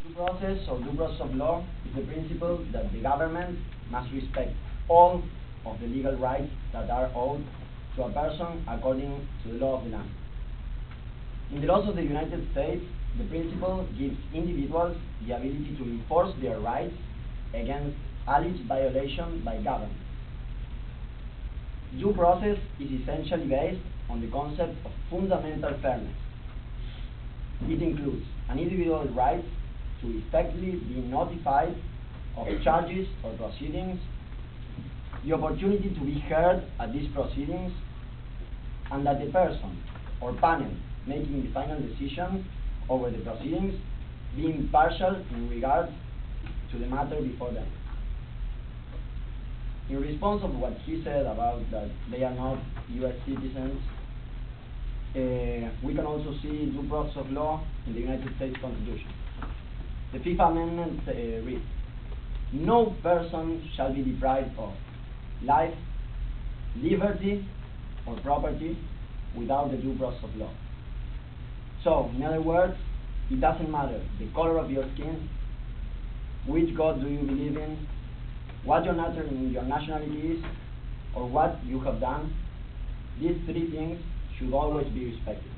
Due process or due process of law is the principle that the government must respect all of the legal rights that are owed to a person according to the law of the land. In the laws of the United States, the principle gives individuals the ability to enforce their rights against alleged violation by government. Due process is essentially based on the concept of fundamental fairness. It includes an individual's right to effectively be notified of charges or proceedings, the opportunity to be heard at these proceedings, and that the person or panel making the final decision over the proceedings be impartial in regard to the matter before them. In response of what he said about that they are not U.S. citizens, we can also see due process of law in the United States Constitution. The Fifth Amendment reads, "No person shall be deprived of life, liberty, or property without the due process of law." So, in other words, it doesn't matter the color of your skin, which God do you believe in, what your nationality is, or what you have done. These three things should always be respected.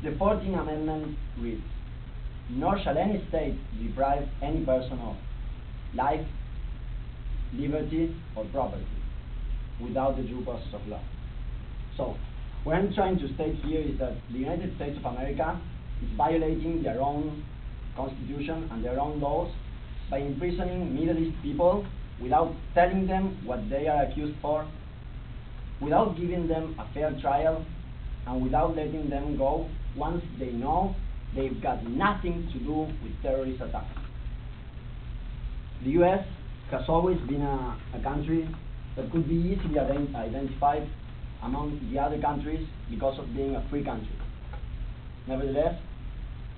The 14th Amendment reads, "Nor shall any state deprive any person of life, liberty, or property without the due process of law." So, what I'm trying to state here is that the United States of America is violating their own constitution and their own laws by imprisoning Middle East people without telling them what they are accused for, without giving them a fair trial, and without letting them go once they know they've got nothing to do with terrorist attacks. The U.S. has always been a country that could be easily identified among the other countries because of being a free country. Nevertheless,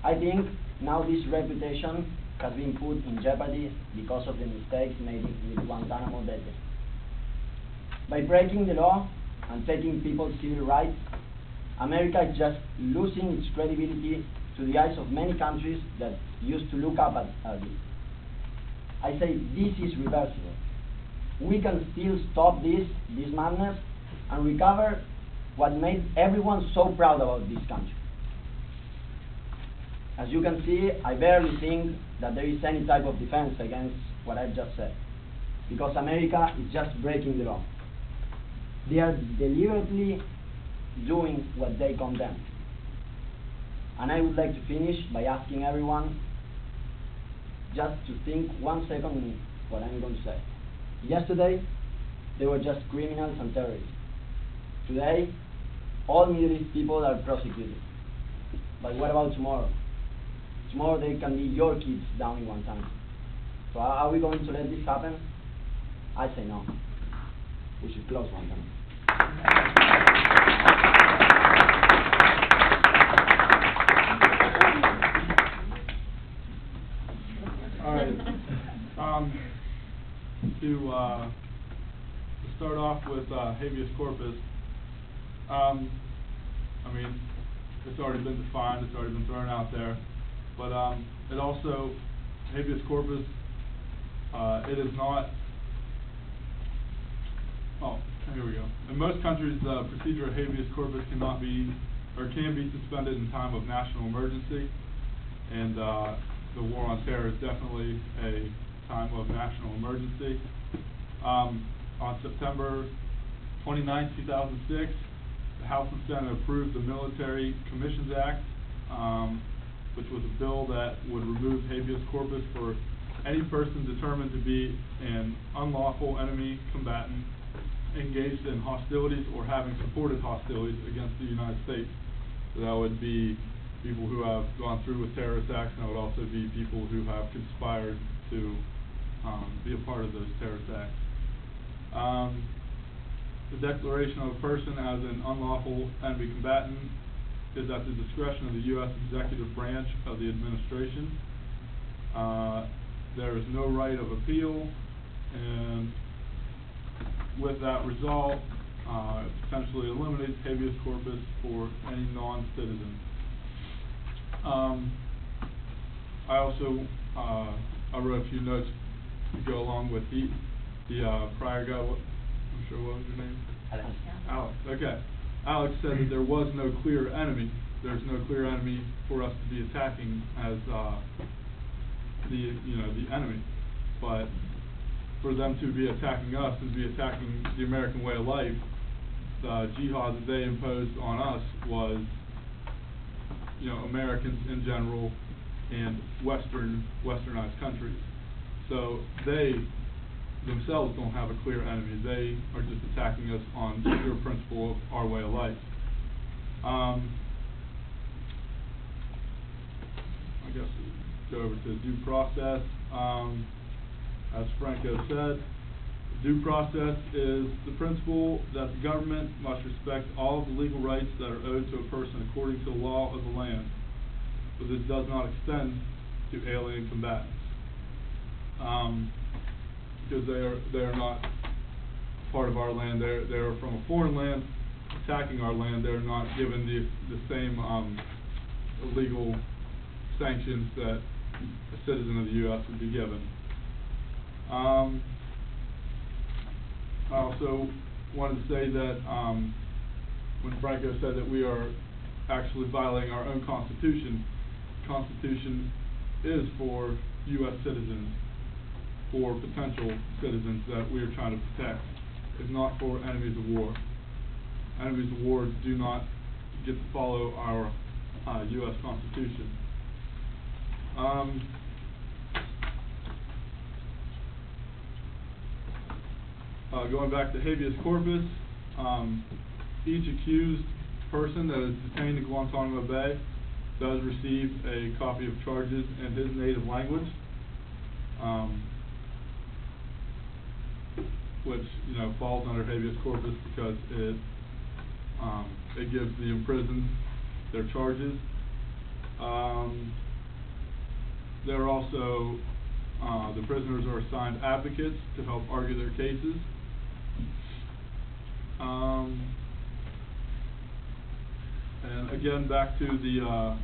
I think now this reputation has been put in jeopardy because of the mistakes made in the Guantanamo Debate. By breaking the law and taking people's civil rights, America is just losing its credibility to the eyes of many countries that used to look up at it. I say this is reversible. We can still stop this madness and recover what made everyone so proud about this country. As you can see, I barely think that there is any type of defense against what I've just said, because America is just breaking the law. They are deliberately doing what they condemn. And I would like to finish by asking everyone just to think 1 second on what I'm going to say. Yesterday, they were just criminals and terrorists. Today, all Middle East people are prosecuted. But what about tomorrow? Tomorrow they can be your kids down in Guantanamo. So are we going to let this happen? I say no. We should close Guantanamo. All right. To start off with habeas corpus, I mean, it's already been defined, it's already been thrown out there, but it also, habeas corpus, it is not, oh, here we go. In most countries, the procedure of habeas corpus cannot be, or can be suspended in time of national emergency, and the war on terror is definitely a time of national emergency. On September 29, 2006, the House and Senate approved the Military Commissions Act, which was a bill that would remove habeas corpus for any person determined to be an unlawful enemy combatant engaged in hostilities or having supported hostilities against the United States. So that would be people who have gone through with terrorist acts, and that would also be people who have conspired to be a part of those terrorist acts. The declaration of a person as an unlawful enemy combatant is at the discretion of the U.S. executive branch of the administration. There is no right of appeal, and with that result, it potentially eliminates habeas corpus for any non-citizen. I also, I wrote a few notes to go along with the prior guy, what was your name? Alex, okay. Alex said that there was no clear enemy. There's no clear enemy for us to be attacking as, the enemy. But for them to be attacking us and be attacking the American way of life, the jihad that they imposed on us was, Americans in general and westernized countries. So they themselves don't have a clear enemy. They are just attacking us on the pure principle of our way of life. I guess we'll go over to due process. As Franco said, due process is the principle that the government must respect all of the legal rights that are owed to a person according to the law of the land, but this does not extend to alien combatants. Because they are not part of our land. They are from a foreign land attacking our land. They're not given the same legal sanctions that a citizen of the U.S. would be given. I also wanted to say that when Franco said that we are actually violating our own Constitution, the Constitution is for U.S. citizens, for potential citizens that we are trying to protect. It's not for enemies of war. Enemies of war do not get to follow our U.S. Constitution. Going back to habeas corpus, each accused person that is detained in Guantanamo Bay does receive a copy of charges in his native language, which falls under habeas corpus because it gives the imprisoned their charges. There are also the prisoners are assigned advocates to help argue their cases. And again, back to the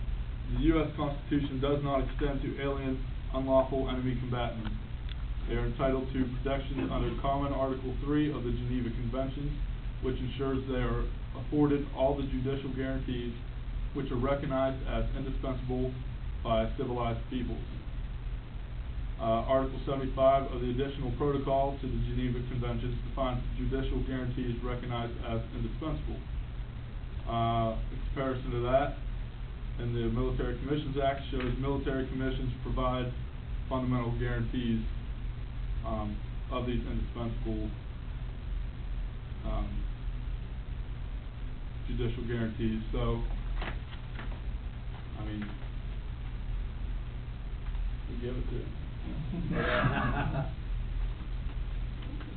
U.S. Constitution does not extend to alien, unlawful enemy combatants. They are entitled to protections under Common Article 3 of the Geneva Conventions, which ensures they are afforded all the judicial guarantees which are recognized as indispensable by civilized peoples. Article 75 of the Additional Protocol to the Geneva Conventions defines judicial guarantees recognized as indispensable. In comparison to that, in the Military Commissions Act shows military commissions provide fundamental guarantees of these indispensable judicial guarantees. So, I mean, we give it to them.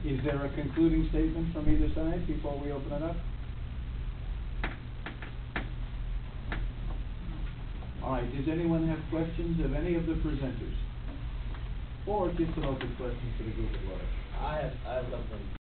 Is there a concluding statement from either side before we open it up? All right, does anyone have questions of any of the presenters? Or just an open question for the group at large? I have something.